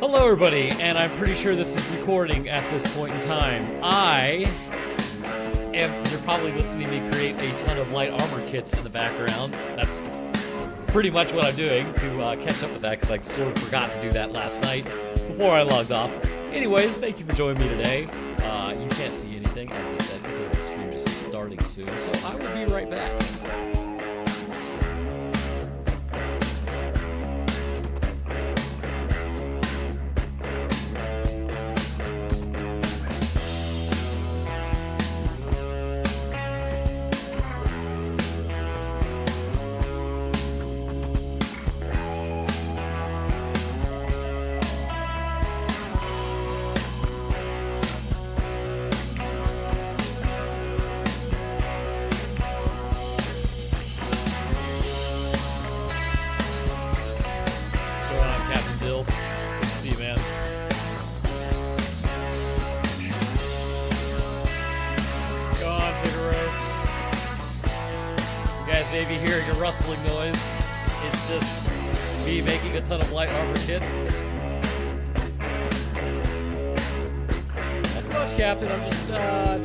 Hello everybody, and I'm pretty sure this is recording at this point in time. You're probably listening to me create a ton of light armor kits in the background. That's pretty much what I'm doing to catch up with that, because I sort of forgot to do that last night before I logged off. Anyways, thank you for joining me today. You can't see anything, as I said, because the stream just is starting soon, so I will be right back. Maybe hearing a rustling noise. It's just me making a ton of light armor kits. Nothing much, Captain. I'm just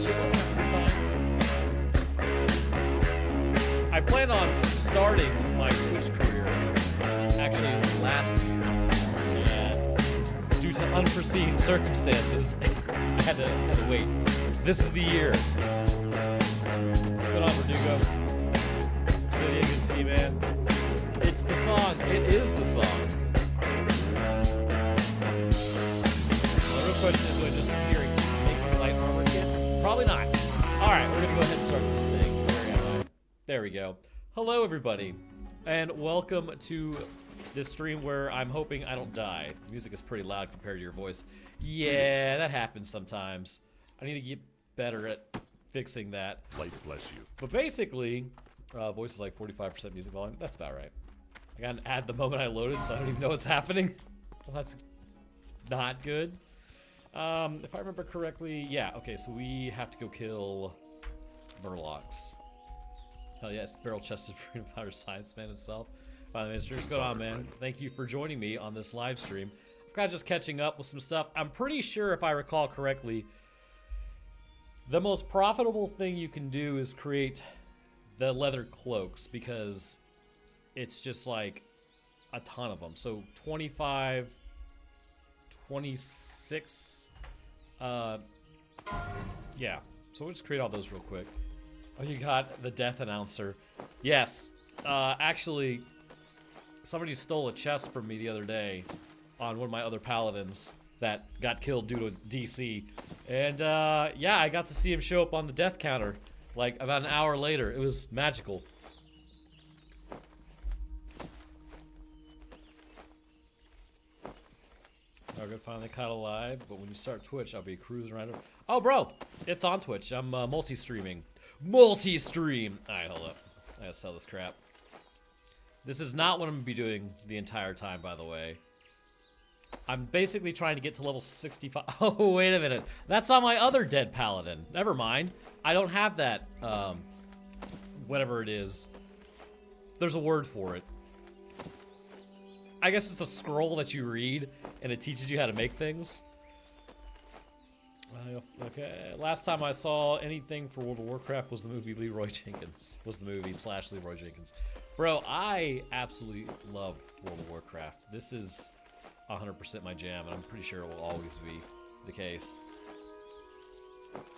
chilling, having a good time. I plan on starting my Twitch career actually last year, and due to unforeseen circumstances, I had to wait. This is the year. Good on, Verdugo. Good to see, man. It's the song. It is the song. Well, the real question is, do I just sit here and keep making light armor kits? Probably not. Alright, we're gonna go ahead and start this thing. Where am I? There we go. Hello, everybody, and welcome to this stream where I'm hoping I don't die. Music is pretty loud compared to your voice. Yeah, that happens sometimes. I need to get better at fixing that. Light bless you. But basically, voice is like 45% music volume. That's about right. I got an ad the moment I loaded, so I don't even know what's happening. Well, that's not good. If I remember correctly, yeah, okay, so we have to go kill Murlocs. Hell yes, barrel-chested freedom fighter science man himself. By the minister, what's going on, man? Thank you for joining me on this live stream. I've got just catching up with some stuff. I'm pretty sure, if I recall correctly, the most profitable thing you can do is create the leather cloaks, because it's just like a ton of them. So 25, 26, yeah. So we'll just create all those real quick. Oh, you got the death announcer. Yes. Actually, somebody stole a chest from me the other day on one of my other paladins that got killed due to DC. And yeah, I got to see him show up on the death counter like about an hour later. It was magical. I'm gonna finally caught alive, but when you start Twitch, I'll be cruising right over. Oh, bro, it's on Twitch. I'm multi-streaming. Multi-stream. All right, hold up. I gotta sell this crap. This is not what I'm gonna be doing the entire time, by the way. I'm basically trying to get to level 65. Oh, wait a minute. That's on my other dead paladin. Never mind. I don't have that, whatever it is. There's a word for it. I guess it's a scroll that you read, and it teaches you how to make things. Okay, last time I saw anything for World of Warcraft was the movie Leroy Jenkins. / Leroy Jenkins. Bro, I absolutely love World of Warcraft. This is 100% my jam, and I'm pretty sure it will always be the case.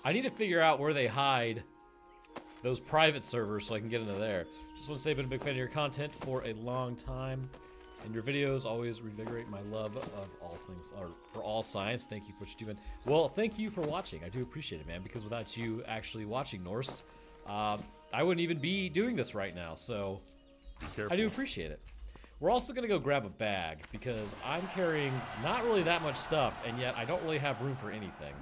I need to figure out where they hide those private servers so I can get into there. Just want to say I've been a big fan of your content for a long time, and your videos always reinvigorate my love of all things, or for all science. Thank you for what you're doing. Well, thank you for watching. I do appreciate it, man, because without you actually watching, Norst, I wouldn't even be doing this right now, so I do appreciate it. We're also going to go grab a bag, because I'm carrying not really that much stuff, and yet I don't really have room for anything.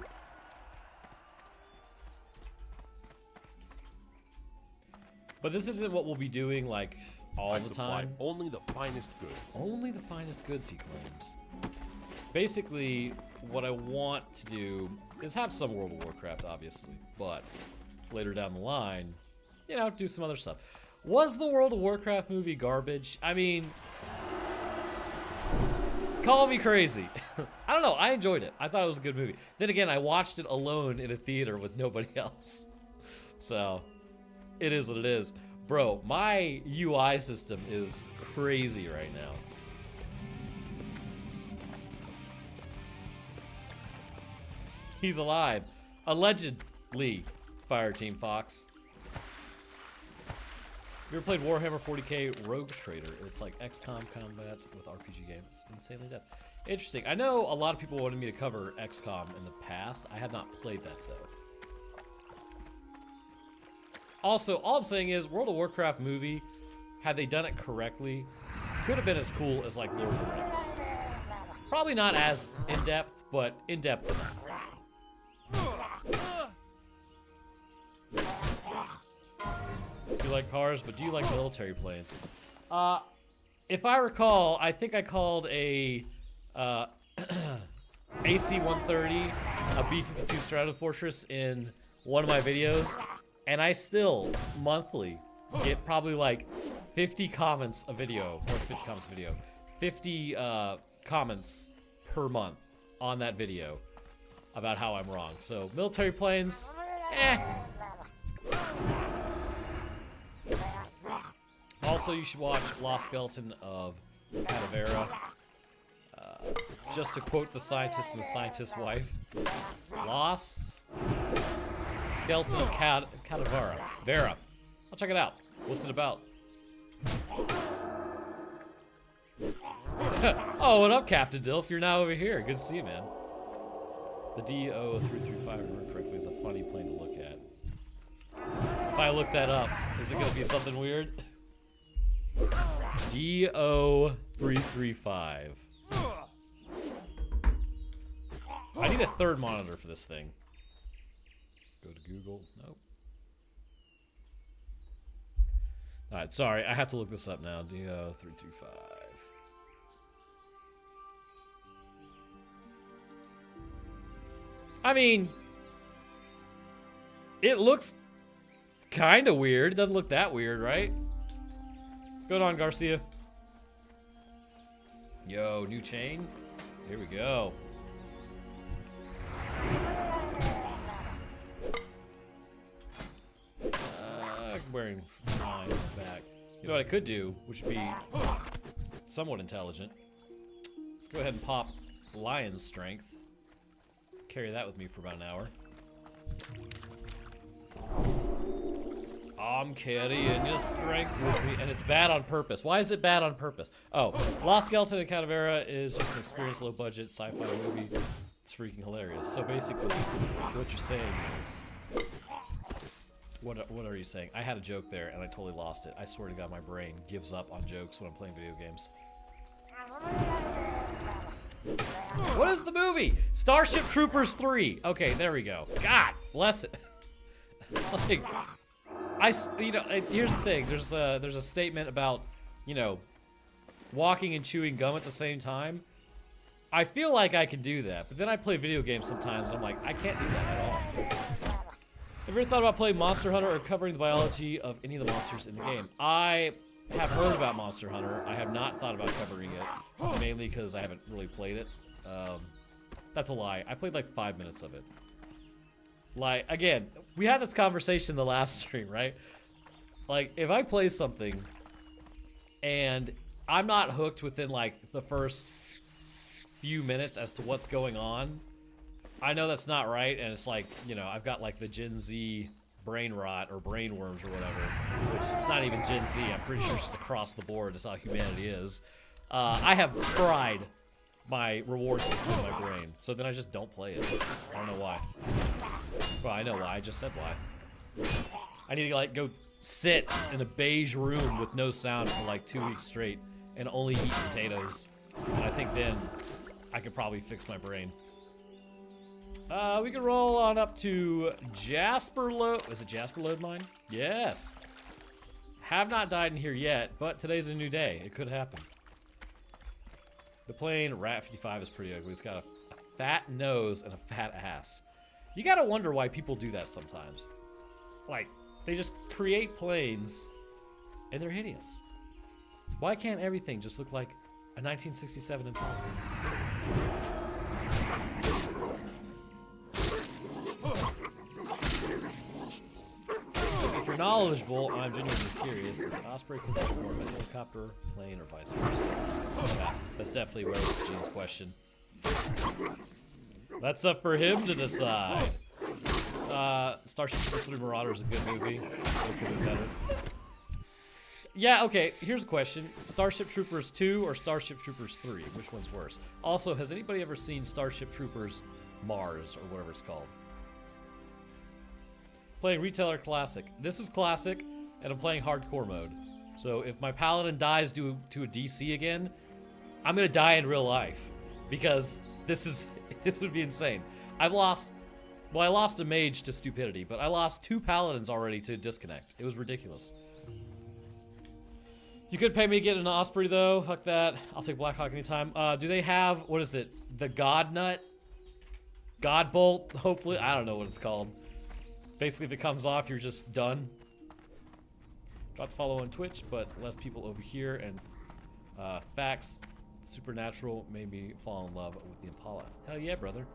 But this isn't what we'll be doing, like, all the time. Only the finest goods. Only the finest goods, he claims. Basically, what I want to do is have some World of Warcraft, obviously, but later down the line, you know, do some other stuff. Was the World of Warcraft movie garbage? I mean, Call me crazy. I don't know. I enjoyed it. I thought it was a good movie. Then again, I watched it alone in a theater with nobody else. So, it is what it is. Bro, my UI system is crazy right now. He's alive. Allegedly, Fireteam Fox. You ever played Warhammer 40k Rogue Trader? It's like XCOM combat with RPG games. Insanely depth. Interesting. I know a lot of people wanted me to cover XCOM in the past. I had not played that though. Also, all I'm saying is World of Warcraft movie, had they done it correctly, could have been as cool as like Lord of the Rings. Probably not as in-depth, but in-depth enough. You like cars, but do you like military planes? If I recall, I think I called a AC-130 a B-52 Stratofortress in one of my videos, and I still monthly get probably like 50 comments a video, or 50 comments a video, 50 comments per month on that video about how I'm wrong. So military planes, Also, you should watch Lost Skeleton of Cadavera. Just to quote the scientist and the scientist's wife, Lost Skeleton of Cadavera. Vera. I'll check it out. What's it about? Oh, what up, Captain Dilf? You're now over here. Good to see you, man. The DO335, remember correctly, is a funny plane to look at. If I look that up, is it going to be something weird? DO335. I need a third monitor for this thing. Go to Google. Nope. Alright, sorry. I have to look this up now. DO335. I mean, it looks kind of weird. It doesn't look that weird, right? What's going on, Garcia? Yo, new chain? Here we go. I'm wearing mine back. You know what I could do, which would be somewhat intelligent. Let's go ahead and pop Lion's Strength. Carry that with me for about an hour. I'm carrying your strength with me, and it's bad on purpose. Why is it bad on purpose? Oh, Lost Skeleton of Cadavera is just an experienced, low-budget sci-fi movie. It's freaking hilarious. So basically, what you're saying is, what are you saying? I had a joke there, and I totally lost it. I swear to God, my brain gives up on jokes when I'm playing video games. What is the movie? Starship Troopers 3. Okay, there we go. God bless it. Like, here's the thing. There's a statement about, walking and chewing gum at the same time. I feel like I can do that, but then I play video games sometimes. And I'm like, I can't do that at all. Have you ever thought about playing Monster Hunter or covering the biology of any of the monsters in the game? I have heard about Monster Hunter. I have not thought about covering it, mainly because I haven't really played it. That's a lie. I played like 5 minutes of it. Like, again, we had this conversation in the last stream, right? Like, if I play something and I'm not hooked within like the first few minutes as to what's going on, I know that's not right, and it's like, I've got like the Gen Z brain rot or brain worms or whatever, which it's not even Gen Z. I'm pretty sure it's just across the board. That's how humanity is. I have fried my reward system in my brain, so then I just don't play it. I don't know why. Well, I know why. I just said why. I need to like go sit in a beige room with no sound for like 2 weeks straight and only eat potatoes. And I think then I could probably fix my brain. We can roll on up to Jasper Load. Is it Jasper Load Mine? Yes. Have not died in here yet, but today's a new day. It could happen. The plane Rat 55 is pretty ugly. It's got a fat nose and a fat ass. You gotta wonder why people do that sometimes. Like, they just create planes and they're hideous. Why can't everything just look like A 1967 Impala. If you're knowledgeable, I'm genuinely curious. Is Osprey considered more of a helicopter, plane, or vice versa? Yeah, that's definitely Werewolf Gene's question. That's up for him to decide. Starship Troopers 3 Marauder is a good movie. It could be better. Yeah, okay, here's a question. Starship Troopers 2 or Starship Troopers 3? Which one's worse? Also, has anybody ever seen Starship Troopers Mars, or whatever it's called? Playing Retailer Classic. This is Classic, and I'm playing Hardcore mode. So if my Paladin dies to a DC again, I'm gonna die in real life. Because this would be insane. I lost a mage to stupidity, but I lost 2 Paladins already to disconnect. It was ridiculous. You could pay me to get an Osprey, though. Fuck that. I'll take Blackhawk anytime. Do they have, what is it? The God Nut? God Bolt? Hopefully. I don't know what it's called. Basically, if it comes off, you're just done. Got to follow on Twitch, but less people over here. And facts, Supernatural made me fall in love with the Impala. Hell yeah, brother.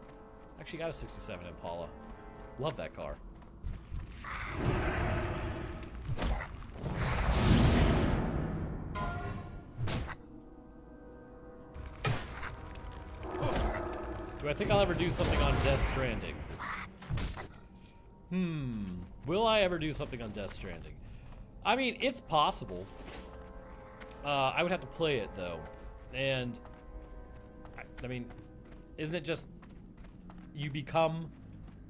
Actually got a 67 Impala. Love that car. Do I think I'll ever do something on Death Stranding? Will I ever do something on Death Stranding? I mean, it's possible. I would have to play it, though. And, I mean, isn't it just you become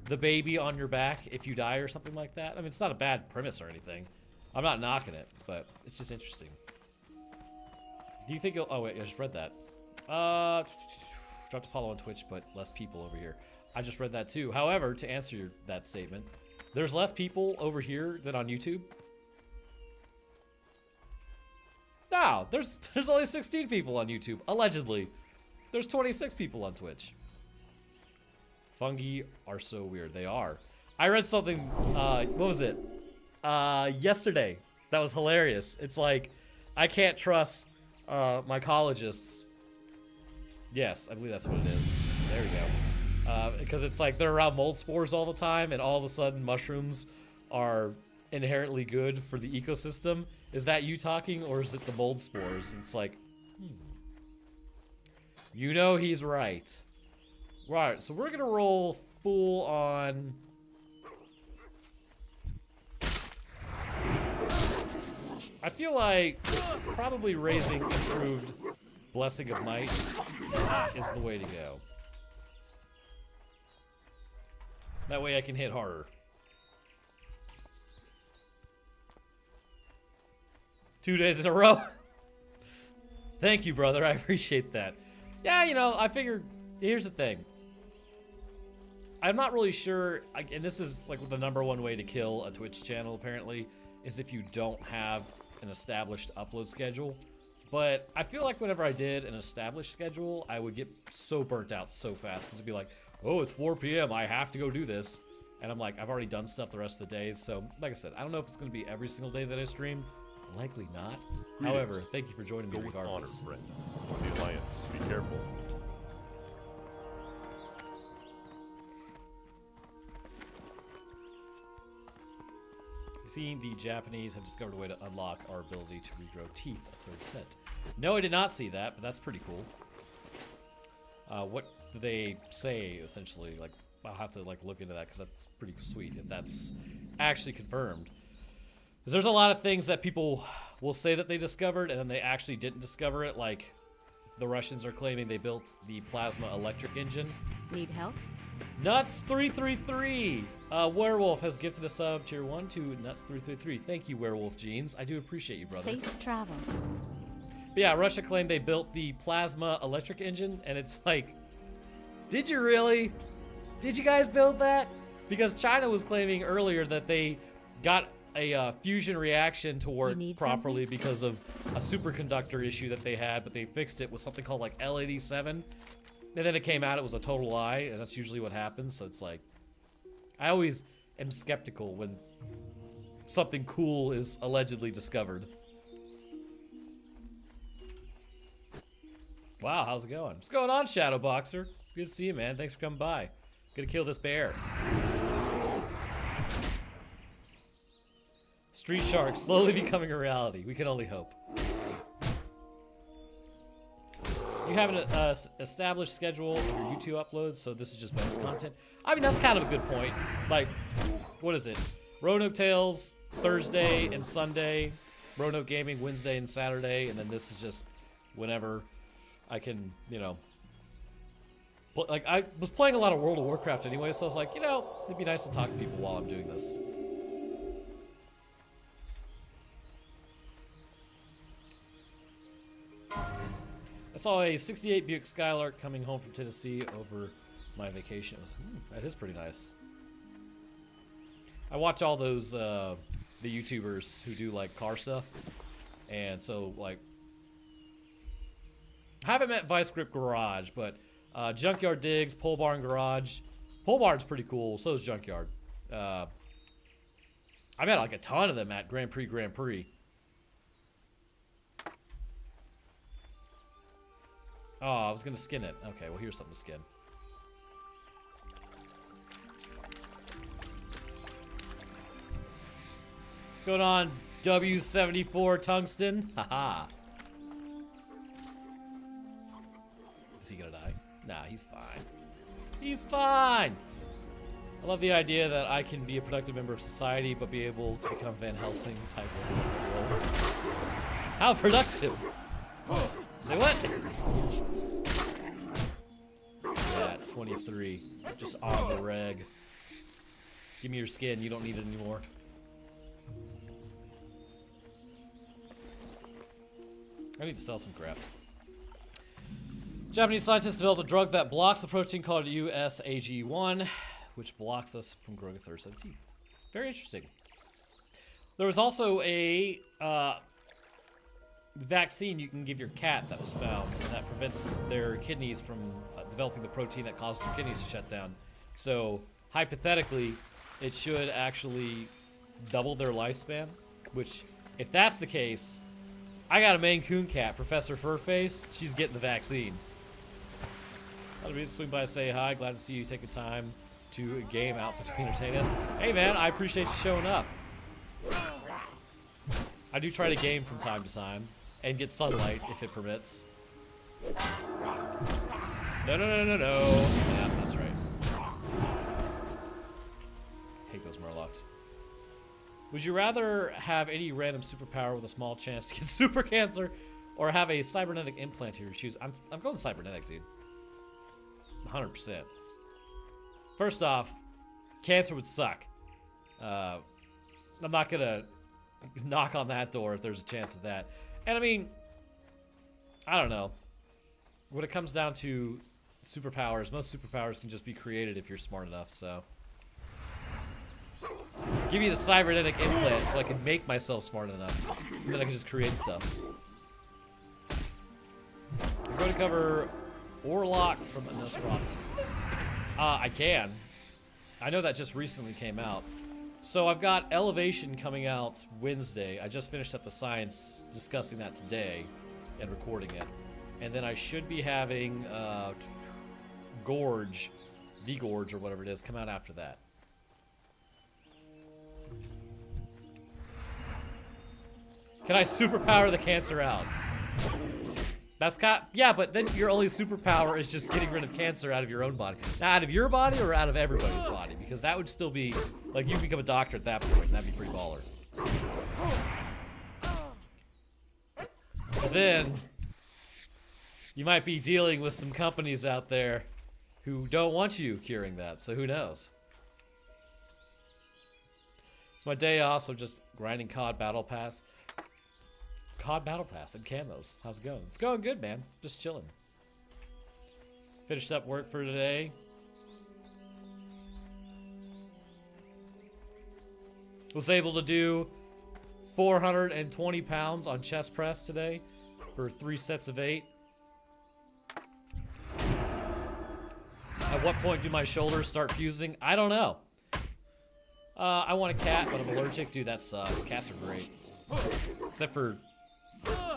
the baby on your back if you die or something like that? I mean, it's not a bad premise or anything. I'm not knocking it, but it's just interesting. Do you think you'll... Oh, wait, I just read that. Drop to follow on Twitch, but less people over here. I just read that too. However, to answer that statement, there's less people over here than on YouTube. No, there's only 16 people on YouTube, allegedly. There's 26 people on Twitch. Fungi are so weird. They are. I read something, what was it? Yesterday. That was hilarious. It's like, I can't trust mycologists. Yes, I believe that's what it is. There we go. Because it's like they're around mold spores all the time, and all of a sudden mushrooms are inherently good for the ecosystem. Is that you talking, or is it the mold spores? And it's like, you know he's right. Right, so we're gonna roll full on... I feel like probably raising improved Blessing of Might is the way to go. That way I can hit harder. 2 days in a row. Thank you, brother. I appreciate that. Yeah, you know, I figured, here's the thing. I'm not really sure, and this is like the #1 way to kill a Twitch channel, apparently, is if you don't have an established upload schedule. But I feel like whenever I did an established schedule, I would get so burnt out so fast, because it'd be like, oh, it's 4 p.m., I have to go do this. And I'm like, I've already done stuff the rest of the day, so like I said, I don't know if it's going to be every single day that I stream. Likely not. However, thank you for joining me regardless. Go with honor, friend. For the Alliance, be careful. You see, the Japanese have discovered a way to unlock our ability to regrow teeth a 3rd. No, I did not see that, but that's pretty cool. What do they say, essentially? Like, I'll have to like look into that, because that's pretty sweet if that's actually confirmed. Because there's a lot of things that people will say that they discovered, and then they actually didn't discover it. Like, the Russians are claiming they built the plasma electric engine. Need help? Nuts333! Werewolf has gifted a sub tier 1 to Nuts333. Thank you, Werewolf Jeans. I do appreciate you, brother. Safe travels. But yeah, Russia claimed they built the plasma electric engine, and it's like, did you really? Did you guys build that? Because China was claiming earlier that they got a fusion reaction to work properly because of a superconductor issue that they had, but they fixed it with something called like L87. And then it came out, it was a total lie, and that's usually what happens. So it's like, I always am skeptical when something cool is allegedly discovered. Wow, how's it going? What's going on, Shadow Boxer? Good to see you, man. Thanks for coming by. Gonna kill this bear. Street Shark slowly becoming a reality. We can only hope. You have an established schedule of your YouTube uploads, so this is just bonus content. I mean, that's kind of a good point. Like, what is it? Roanoke Tales, Thursday and Sunday. Roanoke Gaming, Wednesday and Saturday. And then this is just whenever I can, you know. Like, I was playing a lot of World of Warcraft anyway, so I was like, you know, it'd be nice to talk to people while I'm doing this. I saw a 68 Buick Skylark coming home from Tennessee over my vacation. It was, that is pretty nice. I watch all those, the YouTubers who do, like, car stuff. And so, like, I haven't met Vice Grip Garage, but Junkyard Digs, Pole Barn Garage. Pole Barn's pretty cool, so is Junkyard. I met, like, a ton of them at Grand Prix. Oh, I was gonna skin it. Okay, well, here's something to skin. What's going on, W74 Tungsten? Haha. Is he gonna die? Nah, he's fine. He's fine! I love the idea that I can be a productive member of society, but be able to become Van Helsing type of role. How productive? Say what? Yeah, 23. Just on the reg. Give me your skin, you don't need it anymore. I need to sell some crap. Japanese scientists developed a drug that blocks the protein called USAG1, which blocks us from growing a third set of teeth. Very interesting. There was also a vaccine you can give your cat that was found that prevents their kidneys from developing the protein that causes their kidneys to shut down. So, hypothetically, it should actually double their lifespan, which, if that's the case, I got a Maine Coon cat, Professor Furface. She's getting the vaccine. I'll be swing by and say hi. Glad to see you taking time to game out between entertain us. Hey, man, I appreciate you showing up. I do try to game from time to time and get sunlight if it permits. No. Yeah, that's right. Hate those Murlocs. Would you rather have any random superpower with a small chance to get super cancer, or have a cybernetic implant to your shoes? I'm going cybernetic, dude. 100%. First off, cancer would suck. I'm not gonna knock on that door if there's a chance of that. And I mean, I don't know. When it comes down to superpowers, most superpowers can just be created if you're smart enough, so. Give me the cybernetic implant so I can make myself smart enough. And then I can just create stuff. I'm going to cover Orlok from Nosferatu. I can. I know that just recently came out. So I've got Elevation coming out Wednesday. I just finished up the science discussing that today and recording it. And then I should be having Gorge, The Gorge or whatever it is, come out after that. Can I superpower the cancer out? That's yeah, but then your only superpower is just getting rid of cancer out of your own body. Now, out of your body or out of everybody's body? Because that would still be, like, you become a doctor at that point, and that'd be pretty baller. But then, you might be dealing with some companies out there who don't want you curing that, so who knows? It's my day off, so just grinding COD Battle Pass. COD Battle Pass and camos. How's it going? It's going good, man. Just chilling. Finished up work for today. Was able to do 420 pounds on chest press today for 3 sets of 8. At what point do my shoulders start fusing? I don't know. I want a cat, but I'm allergic. Dude, that sucks. Cats are great. Except for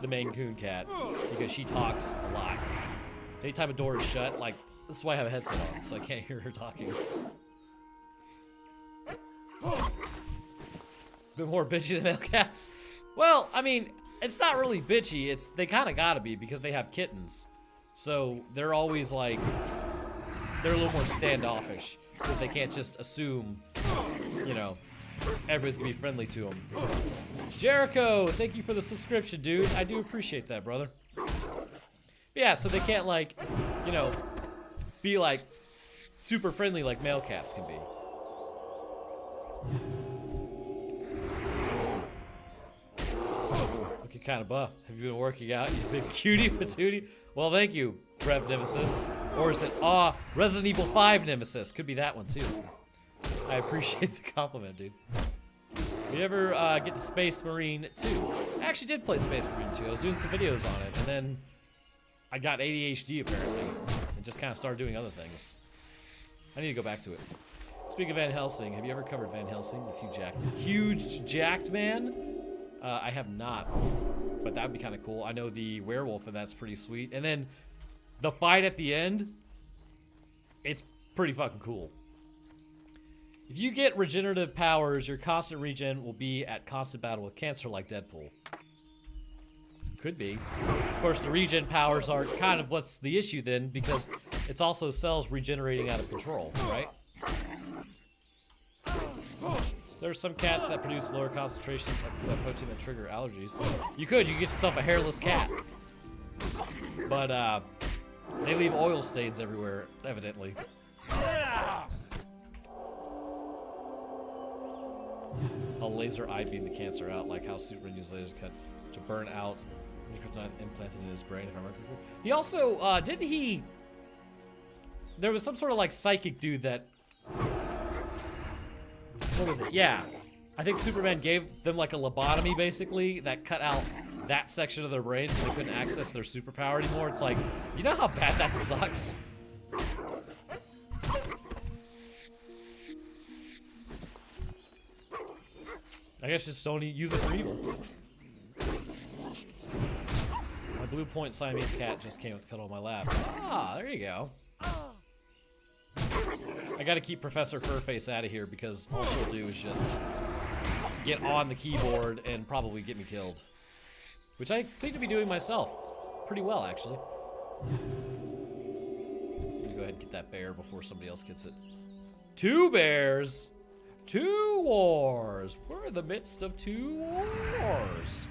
the Maine Coon cat because she talks a lot. Anytime a door is shut, like, this is why I have a headset on, so I can't hear her talking. A bit more bitchy than male cats. Well, I mean, it's not really bitchy. They kind of gotta be because they have kittens. So they're always like, they're a little more standoffish because they can't just assume, you know, everybody's gonna be friendly to them. Jericho, thank you for the subscription, dude. I do appreciate that, brother. Yeah, so they can't, like, you know, be like super friendly like male cats can be. Looking kind of buff. Have you been working out, you big cutie patootie? Well, thank you, Rev Nemesis. Or is it, Resident Evil 5 Nemesis? Could be that one, too. I appreciate the compliment, dude. You ever get to Space Marine 2? I actually did play Space Marine 2. I was doing some videos on it, and then I got ADHD, apparently, and just kind of started doing other things. I need to go back to it. Speaking of Van Helsing, have you ever covered Van Helsing with Hugh Jackman? Huge Jacked Man? I have not, but that would be kind of cool. I know the werewolf, and that's pretty sweet. And then the fight at the end, it's pretty fucking cool. If you get regenerative powers, your constant regen will be at constant battle with cancer like Deadpool. Could be. Of course, the regen powers are kind of what's the issue then, because it's also cells regenerating out of control, right? There are some cats that produce lower concentrations of that protein that trigger allergies. You could get yourself a hairless cat. But, they leave oil stains everywhere, evidently. I'll laser eye beam the cancer out, like how Superman used lasers cut to burn out the kryptonite implanted in his brain, if I remember correctly. He also, didn't he... There was some sort of, like, psychic dude that... What was it? Yeah. I think Superman gave them, like, a lobotomy, basically, that cut out that section of their brain so they couldn't access their superpower anymore. It's like, you know how bad that sucks? I guess just don't use it for evil. My blue point Siamese cat just came to cuddle on my lap. Ah, there you go. I gotta keep Professor Furface out of here because all she'll do is just get on the keyboard and probably get me killed. Which I seem to be doing myself. Pretty well, actually. Let me go ahead and get that bear before somebody else gets it. 2 bears! 2 wars! We're in the midst of 2 wars!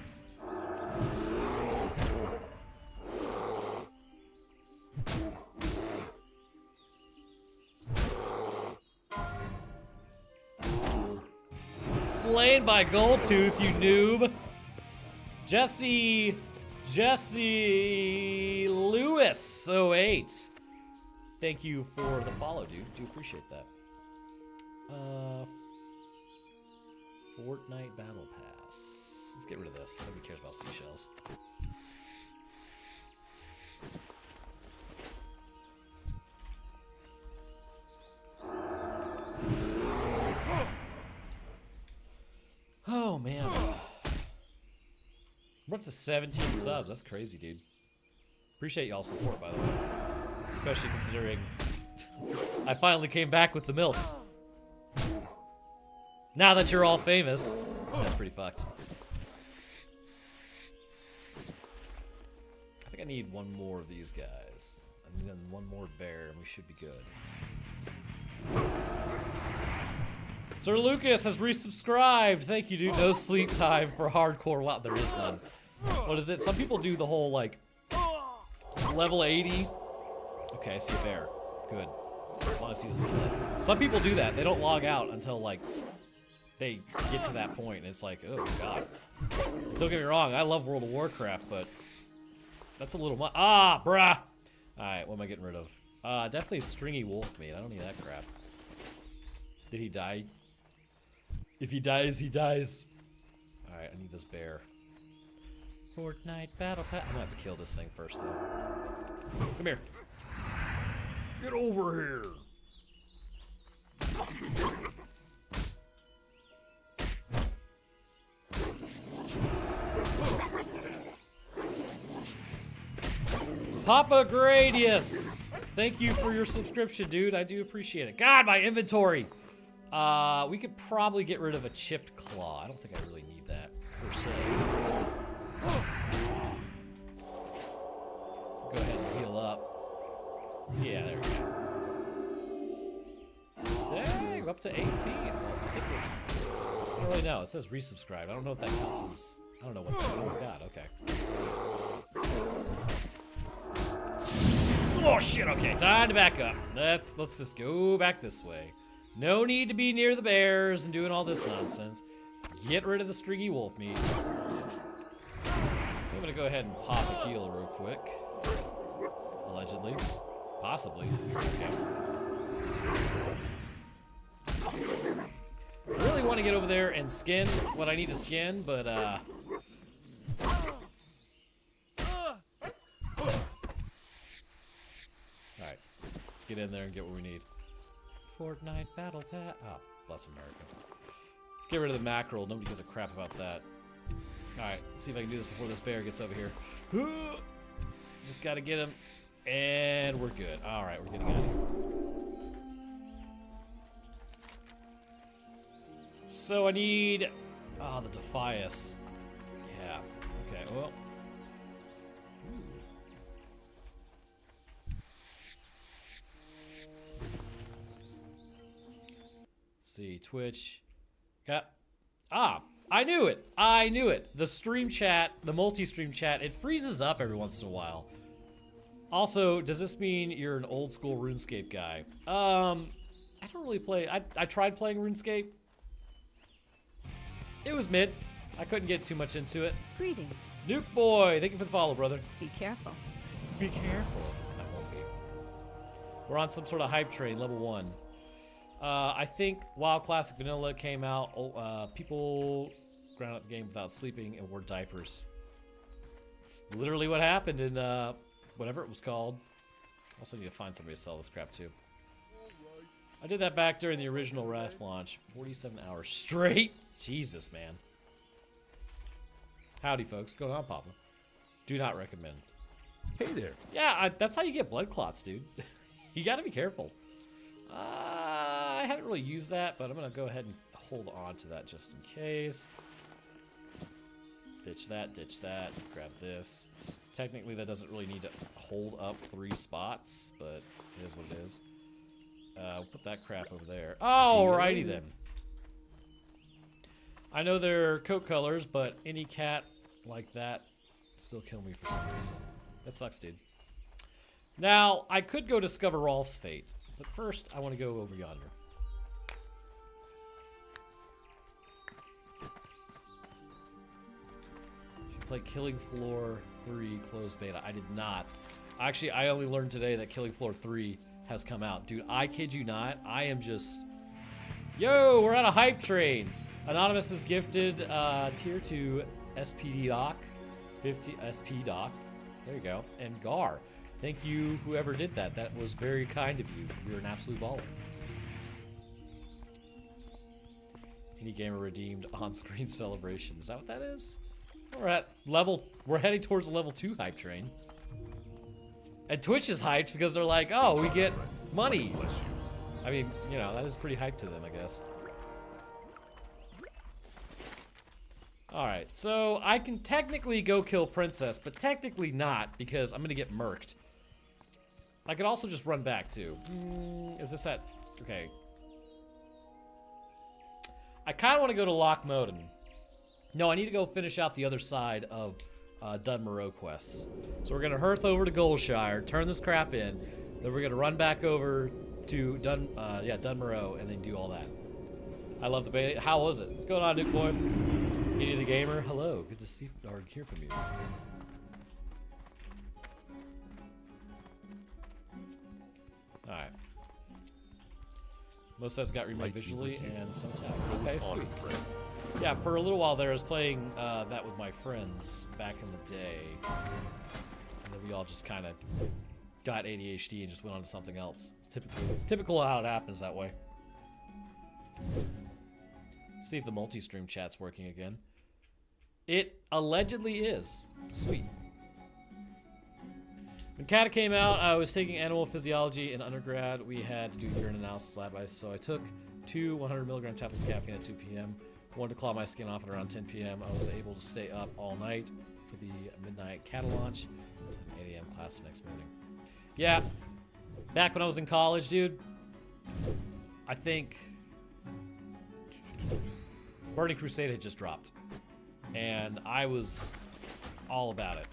Slain by Goldtooth, you noob! Jesse Lewis 08. Thank you for the follow, dude. Do appreciate that. Fortnite Battle Pass. Let's get rid of this. Nobody cares about seashells. Oh, man. We're up to 17 subs. That's crazy, dude. Appreciate y'all's support, by the way. Especially considering I finally came back with the milk. Now that you're all famous. That's pretty fucked. I think I need one more of these guys. And then one more bear, and we should be good. Sir Lucas has resubscribed. Thank you, dude. No sleep time for hardcore. Wow, there is none. What is it? Some people do the whole, like, level 80. Okay, I see a bear. Good. As long as he doesn't kill it. Some people do that. They don't log out until, like, they get to that point. And it's like, oh, God. Don't get me wrong. I love World of Warcraft, but that's a little much. Ah, bruh. All right, what am I getting rid of? Definitely stringy wolf meat. I don't need that crap. Did he die? If he dies, he dies. All right, I need this bear. Fortnite Battle Pass. I'm gonna have to kill this thing first, though. Come here. Get over here. Papa Gradius, thank you for your subscription, dude. I do appreciate it. God, my inventory. We could probably get rid of a chipped claw. I don't think I really need that per se. Go ahead and heal up. Yeah, there we go. Dang, up to 18. Well, I don't really know. It says resubscribe. I don't know if that counts as. I don't know what. Oh God. Okay. Oh shit. Okay, time to back up. Let's just go back this way. No need to be near the bears and doing all this nonsense. Get rid of the stringy wolf meat. I'm gonna go ahead and pop a heal real quick. Allegedly. Possibly. Okay. I really want to get over there and skin what I need to skin, but alright. Let's get in there and get what we need. Fortnite Battle Pass. Oh, bless America. Get rid of the mackerel. Nobody gives a crap about that. Alright, let's see if I can do this before this bear gets over here. Just gotta get him. And we're good. Alright, we're getting out of here. So I need... Oh, the Defias. Yeah. Okay, well... See, Twitch. Got. Ah, I knew it. I knew it. The stream chat, the multi-stream chat, it freezes up every once in a while. Also, does this mean you're an old school RuneScape guy? I don't really play. I tried playing RuneScape. It was mid. I couldn't get too much into it. Greetings. Nuke boy, thank you for the follow, brother. Be careful. Be careful. I won't be. We're on some sort of hype train, level 1. I think WoW Classic Vanilla came out, people ground up the game without sleeping and wore diapers. It's literally what happened in, whatever it was called. Also need to find somebody to sell this crap to. I did that back during the original Wrath launch. 47 hours straight. Jesus, man. Howdy, folks. What's going on, Papa? Do not recommend. Hey there. Yeah, that's how you get blood clots, dude. You gotta be careful. I haven't really used that, but I'm gonna go ahead and hold on to that just in case. Ditch that, grab this. Technically, that doesn't really need to hold up 3 spots, but it is what it is. We'll put that crap over there. Alrighty then. I know they're coat colors, but any cat like that still kill me for some reason. That sucks, dude. Now, I could go discover Rolf's fate, but first I want to go over yonder. Should play Killing Floor 3 closed beta. I did not. Actually, I only learned today that Killing Floor 3 has come out. Dude, I kid you not. I am just... Yo, we're on a hype train. Anonymous is gifted tier 2 SPD Doc. 50 SP Doc. There you go. And Gar. Thank you, whoever did that. That was very kind of you. You're an absolute baller. Any gamer redeemed on-screen celebration. Is that what that is? We're heading towards the level 2 hype train. And Twitch is hyped because they're like, oh, we get money. I mean, you know, that is pretty hyped to them, I guess. Alright, so I can technically go kill Princess, but technically not, because I'm gonna get murked. I could also just run back, too. Is this at... Okay. I kind of want to go to Lochmoden. No, I need to go finish out the other side of Dunmoreau quests. So we're going to hearth over to Goldshire, turn this crap in, then we're going to run back over to Dunmoreau, and then do all that. I love the beta. How was it? What's going on, Nuke Boy? Kitty the Gamer, hello. Good to see or hear from you. Alright. Most of that's got remade visually and some text. Okay, sweet. Yeah, for a little while there, I was playing that with my friends back in the day. And then we all just kind of got ADHD and just went on to something else. It's typical how it happens that way. See if the multi-stream chat's working again. It allegedly is. Sweet. When CATA came out, I was taking animal physiology in undergrad. We had to do urine analysis lab, so I took 2 100 milligram tablets of caffeine at 2 p.m. Wanted to claw my skin off at around 10 p.m. I was able to stay up all night for the midnight CATA launch. It was an 8 a.m. class the next morning. Yeah, back when I was in college, dude, I think Burning Crusade had just dropped, and I was all about it.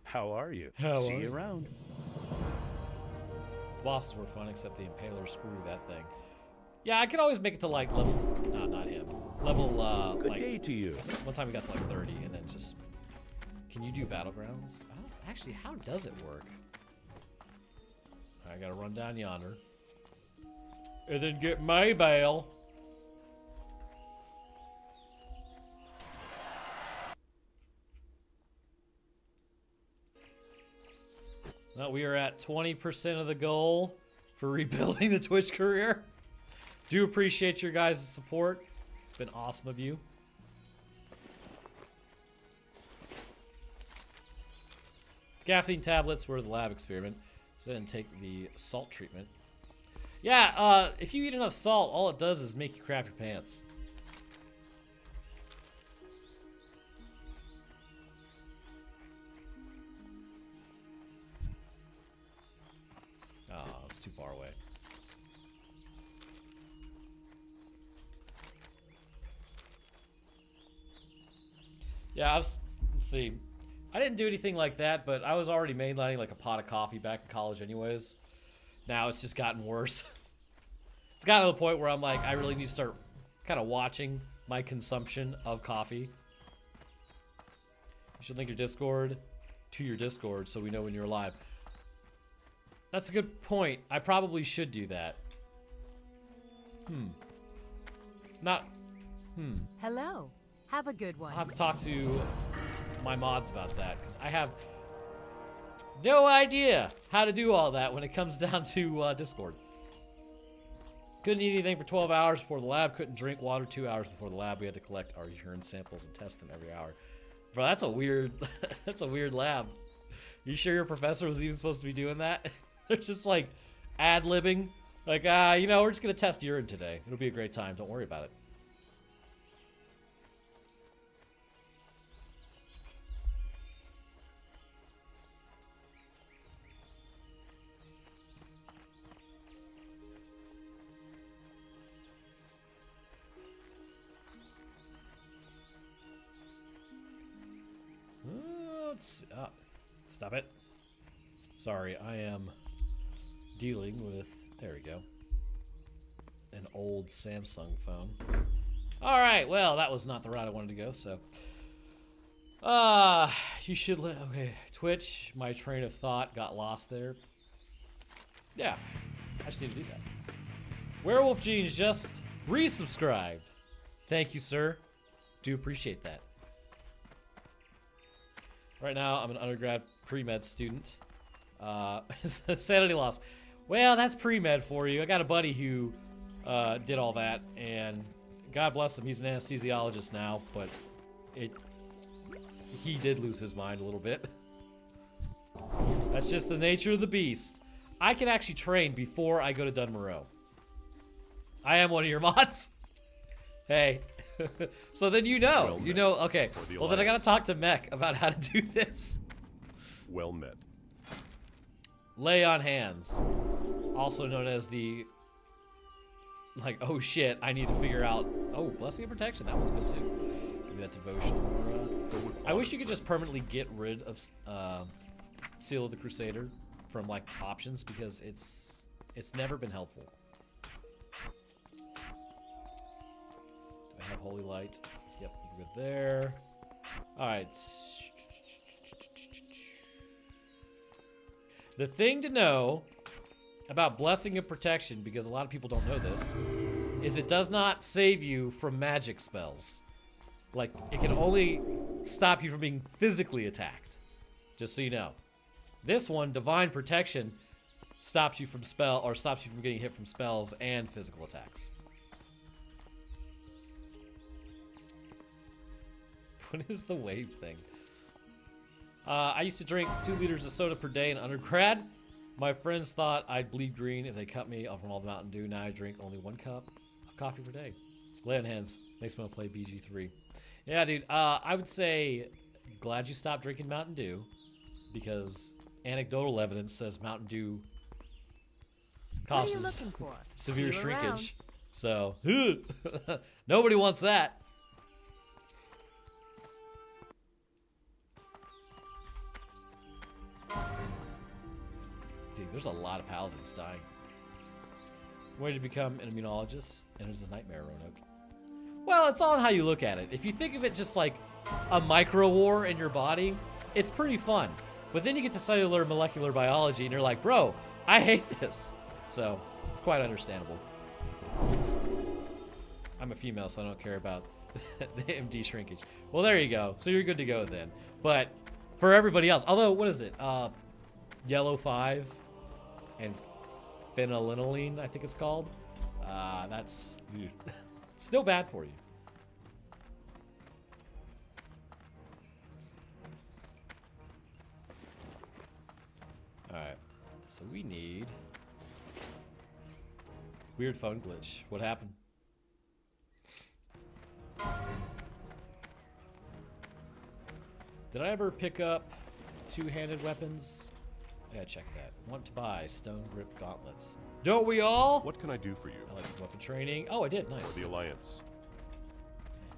How are you? See you around. Bosses were fun, except the Impaler screwed that thing. Yeah, I could always make it to like level. No, not him. Level Good like. day to you. One time we got to like 30, and then just. Can you do battlegrounds? I don't, actually, how does it work? I gotta run down yonder, and then get my bale. Well, we are at 20% of the goal for rebuilding the Twitch career. Do appreciate your guys' support. It's been awesome of you. Caffeine tablets were the lab experiment, so I didn't take the salt treatment. Yeah, if you eat enough salt, all it does is make you crap your pants. Oh, it's too far away. Yeah, let's see. I didn't do anything like that, but I was already mainlining like a pot of coffee back in college anyways. Now it's just gotten worse. It's gotten to the point where I'm like, I really need to start kind of watching my consumption of coffee. You should link your Discord to your Discord so we know when you're live. That's a good point. I probably should do that. Hello. Have a good one. I'll have to talk to my mods about that, because I have no idea how to do all that when it comes down to Discord. Couldn't eat anything for 12 hours before the lab. Couldn't drink water 2 hours before the lab. We had to collect our urine samples and test them every hour. Bro, that's a weird, that's a weird lab. You sure your professor was even supposed to be doing that? They're just like ad-libbing. Like, you know, we're just going to test urine today. It'll be a great time. Don't worry about it. Stop it. Sorry, I am dealing with, there we go, an old Samsung phone. All right, well, that was not the route I wanted to go, so. You should okay, Twitch, my train of thought got lost there. Yeah, I just need to do that. Werewolf Jeans just resubscribed. Thank you, sir. Do appreciate that. Right now, I'm an undergrad pre-med student. Sanity loss. Well, that's pre-med for you. I got a buddy who did all that, and God bless him, he's an anesthesiologist now, but he did lose his mind a little bit. That's just the nature of the beast. I can actually train before I go to Dunmoreau. I am one of your mods. Hey. So then you know. You know, okay. Well, then I gotta talk to Mech about how to do this. Well met. Lay on hands. Also known as the, like, oh shit, I need to figure out, oh, Blessing of Protection, that one's good too. Give me that devotion. I wish you could just permanently get rid of Seal of the Crusader from, like, options, because it's never been helpful. Do I have Holy Light? Yep, we're good there. Alright. The thing to know about Blessing of Protection, because a lot of people don't know this, is it does not save you from magic spells. Like, it can only stop you from being physically attacked. Just so you know. This one, Divine Protection, stops you from stops you from getting hit from spells and physical attacks. What is the wave thing? I used to drink 2 liters of soda per day in undergrad. My friends thought I'd bleed green if they cut me off from all the Mountain Dew. Now I drink only 1 cup of coffee per day. Land hands makes me want to play BG3. Yeah, dude. I would say glad you stopped drinking Mountain Dew because anecdotal evidence says Mountain Dew What are you causes looking for? severe See you around. shrinkage. So nobody wants that. Dude, there's a lot of paladins dying. Way to become an immunologist, and it's a nightmare, Roanoke. Well, it's all on how you look at it. If you think of it just like a micro war in your body, it's pretty fun. But then you get to cellular molecular biology, and you're like, bro, I hate this. So it's quite understandable. I'm a female, so I don't care about the MD shrinkage. Well, there you go. So you're good to go then. But for everybody else, although, what is it? Yellow 5 and phenylalanine, I think it's called. That's still bad for you. Alright, so we need... Weird phone glitch. What happened? Did I ever pick up 2-handed weapons? I gotta check that. Want to buy stone grip gauntlets. Don't we all? What can I do for you? I like some weapon training. Oh, I did. Nice. For the Alliance.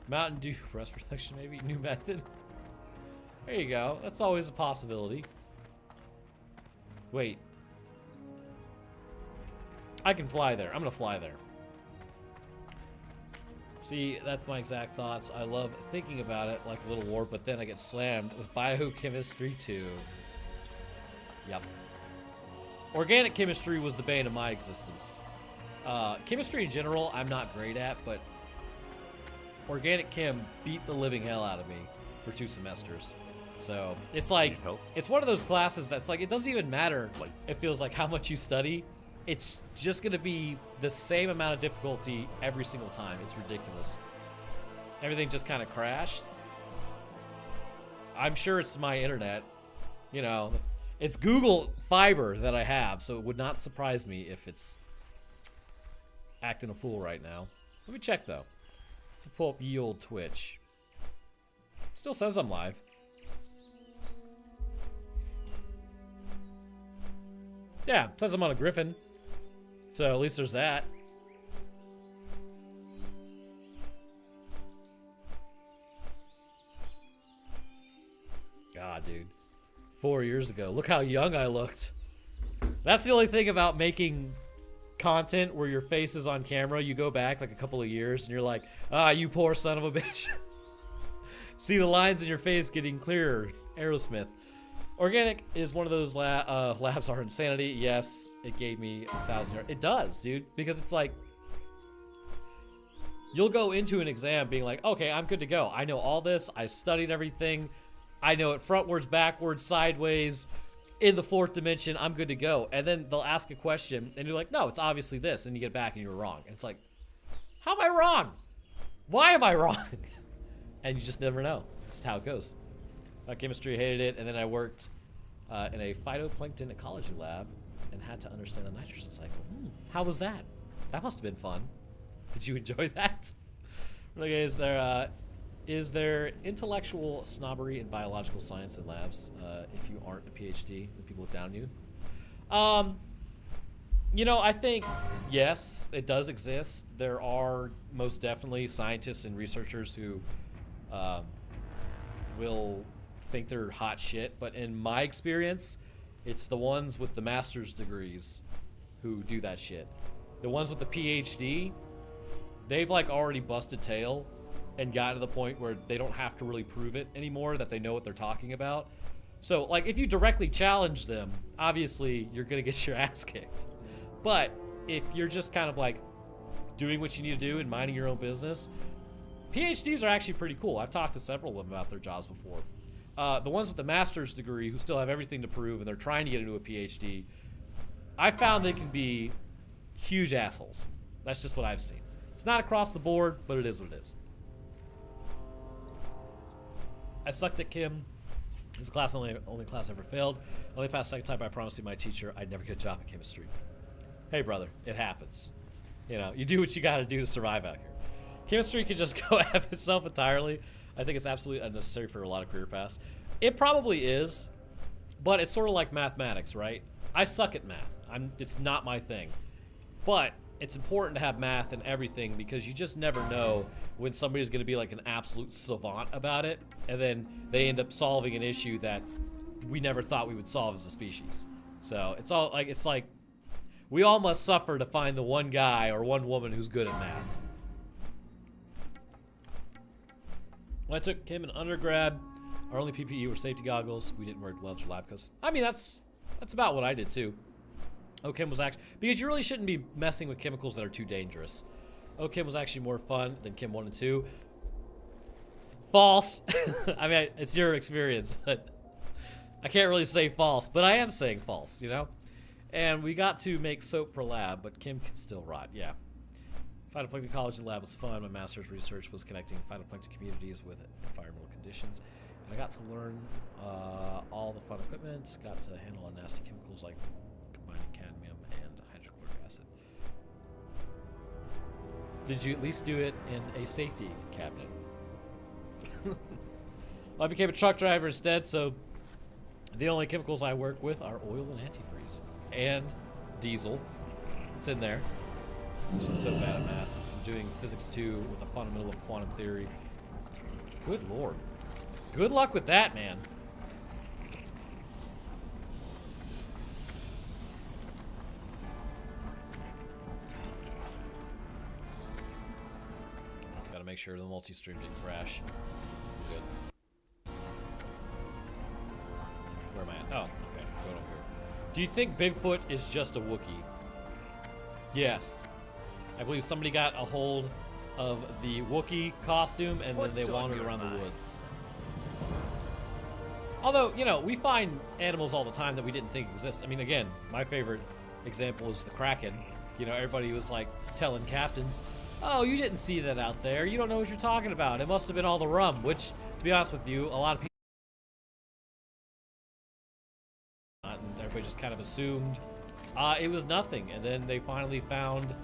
Mountain Dew rust reduction, maybe. New method. There you go. That's always a possibility. Wait. I can fly there. I'm gonna fly there. See, that's my exact thoughts. I love thinking about it like a little war, but then I get slammed with biochemistry too. Yep. Organic chemistry was the bane of my existence. Chemistry in general, I'm not great at, but organic chem beat the living hell out of me for 2 semesters. So it's like, Need help? it's one of those classes that's like, it doesn't even matter. It feels like how much you study. It's just gonna be the same amount of difficulty every single time. It's ridiculous. Everything just kind of crashed. I'm sure it's my internet. You know, it's Google Fiber that I have, so it would not surprise me if it's acting a fool right now. Let me check though. Pull up ye old Twitch. Still says I'm live. Yeah, it says I'm on a Griffin. So at least there's that. God, dude. 4 years ago. Look how young I looked. That's the only thing about making content where your face is on camera. You go back like a couple of years and you're like, ah, you poor son of a bitch. See the lines in your face getting clearer. Aerosmith. Organic is one of those labs are insanity. Yes, it gave me 1,000 yards. It does, dude, because it's like you'll go into an exam being like, okay, I'm good to go. I know all this. I studied everything. I know it frontwards, backwards, sideways, in the 4th dimension. I'm good to go. And then they'll ask a question, and you're like, no, it's obviously this. And you get back, and you're wrong. And it's like, how am I wrong? Why am I wrong? And you just never know. That's how it goes. Chemistry, hated it, and then I worked in a phytoplankton ecology lab and had to understand the nitrogen cycle. How was that? That must have been fun. Did you enjoy that? Okay, is there intellectual snobbery in biological science in labs if you aren't a PhD and people look down on you? You know, I think, yes, it does exist. There are most definitely scientists and researchers who will think they're hot shit, but in my experience, it's the ones with the master's degrees who do that shit. The ones with the PhD, they've like already busted tail and gotten to the point where they don't have to really prove it anymore, that they know what they're talking about. So like if you directly challenge them, obviously you're gonna get your ass kicked. But if you're just kind of like doing what you need to do and minding your own business, PhDs are actually pretty cool. I've talked to several of them about their jobs before. The ones with the master's degree who still have everything to prove and they're trying to get into a PhD, I found they can be huge assholes. That's just what I've seen. It's not across the board, but it is what it is. I sucked at Kim. This class only class I ever failed. I only passed second time by promising my teacher I'd never get a job in chemistry. Hey, brother, it happens. You know, you do what you got to do to survive out here. Chemistry could just go F itself entirely. I think it's absolutely unnecessary for a lot of career paths. It probably is, but it's sort of like mathematics, right? I suck at math. It's not my thing. But it's important to have math and everything because you just never know when somebody's going to be like an absolute savant about it, and then they end up solving an issue that we never thought we would solve as a species. So it's like we all must suffer to find the one guy or one woman who's good at math. When I took chem in undergrad, our only PPE were safety goggles. We didn't wear gloves or lab coats. I mean, that's about what I did too. OChem was actually, because you really shouldn't be messing with chemicals that are too dangerous. OChem was actually more fun than Chem 1 and 2. False. I mean, it's your experience, but I can't really say false, but I am saying false, you know? And we got to make soap for lab, but Chem can still rot, yeah. Phytoplankton College lab was fun. My master's research was connecting phytoplankton communities with environmental conditions. And I got to learn all the fun equipment, got to handle nasty chemicals like combining cadmium and hydrochloric acid. Did you at least do it in a safety cabinet? Well, I became a truck driver instead, so the only chemicals I work with are oil and antifreeze. And diesel. It's in there. She's so bad at math. I'm doing physics 2 with a fundamental of quantum theory. Good lord. Good luck with that, man. Gotta make sure the multi-stream didn't crash. Good. Where am I at? Oh, okay. Going over here. Do you think Bigfoot is just a Wookiee? Yes. I believe somebody got a hold of the Wookiee costume and then they wandered around the woods. Although, you know, we find animals all the time that we didn't think exist. I mean, again, my favorite example is the Kraken. You know, everybody was like telling captains, oh, you didn't see that out there. You don't know what you're talking about. It must have been all the rum, which, to be honest with you, a lot of people, and everybody just kind of assumed it was nothing. And then they finally found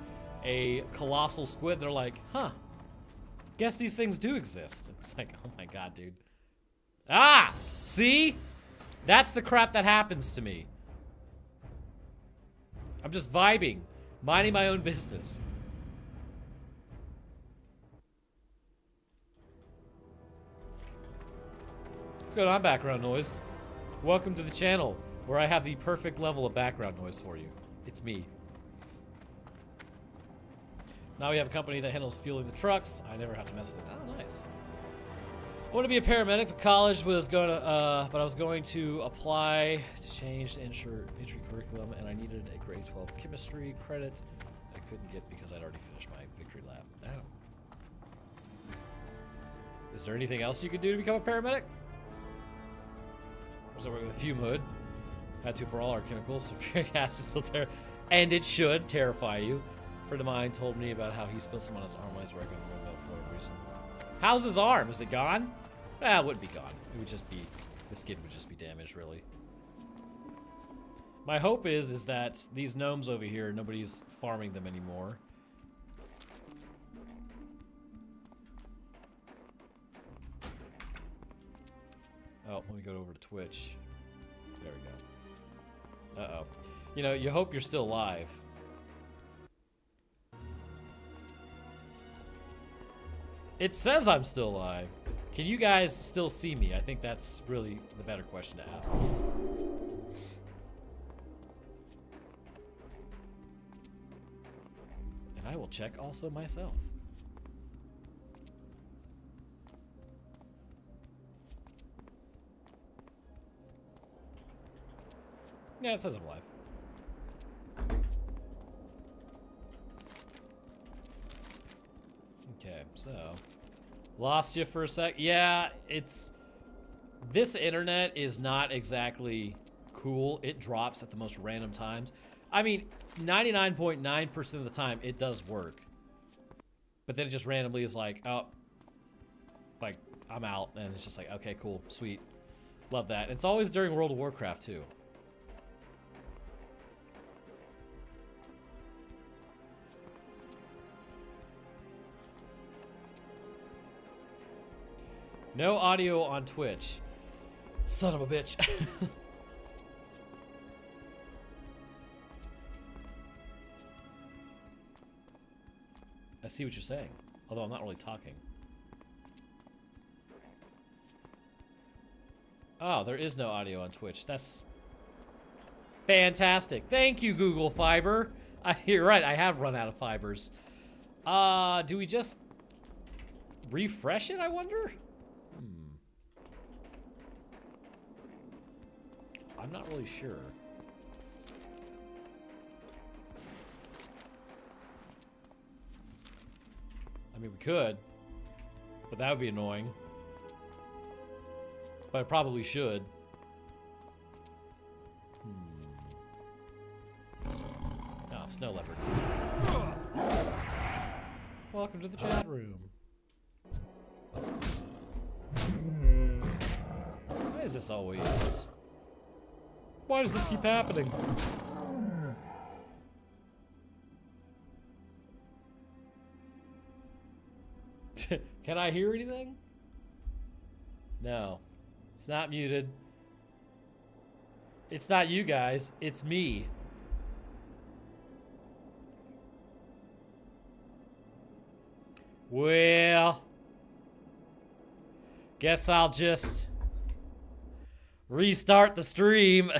a colossal squid. They're like, huh, guess these things do exist. It's like, oh my god, dude. Ah, see? That's the crap that happens to me. I'm just vibing, minding my own business. What's going on, background noise? Welcome to the channel, where I have the perfect level of background noise for you. It's me. Now we have a company that handles fueling the trucks. I never have to mess with it. Oh, nice. I want to be a paramedic, but college was going to, but I was going to apply to change the entry curriculum, and I needed a grade 12 chemistry credit I couldn't get because I'd already finished my victory lab. Oh. Is there anything else you could do to become a paramedic? Or is that working with a fume hood? Had to for all our chemicals. Sulfuric acid still and it should terrify you. A friend of mine told me about how he spilled some on his arm while he's working on remote for a reason. How's his arm? Is it gone? It wouldn't be gone. It would just be, the skin would just be damaged, really. My hope is that these gnomes over here, nobody's farming them anymore. Oh, let me go over to Twitch. There we go. Uh-oh. You know, you hope you're still alive. It says I'm still alive. Can you guys still see me? I think that's really the better question to ask. And I will check also myself. Yeah, it says I'm alive. Okay, so lost you for a sec. Yeah, this internet is not exactly cool. It drops at the most random times. I mean, 99.9% of the time it does work. But then it just randomly is like, oh, like I'm out, and it's just like, okay, cool, sweet. Love that. It's always during World of Warcraft, too. No audio on Twitch. Son of a bitch. I see what you're saying. Although I'm not really talking. Oh, there is no audio on Twitch. That's fantastic. Thank you, Google Fiber. You're right, I have run out of fibers. Do we just refresh it, I wonder? I'm not really sure. I mean, we could, but that would be annoying. But I probably should. Oh, snow leopard. Welcome to the chat room. Why is this always... Why does this keep happening? Can I hear anything? No. It's not muted. It's not you guys. It's me. Well, guess I'll just restart the stream.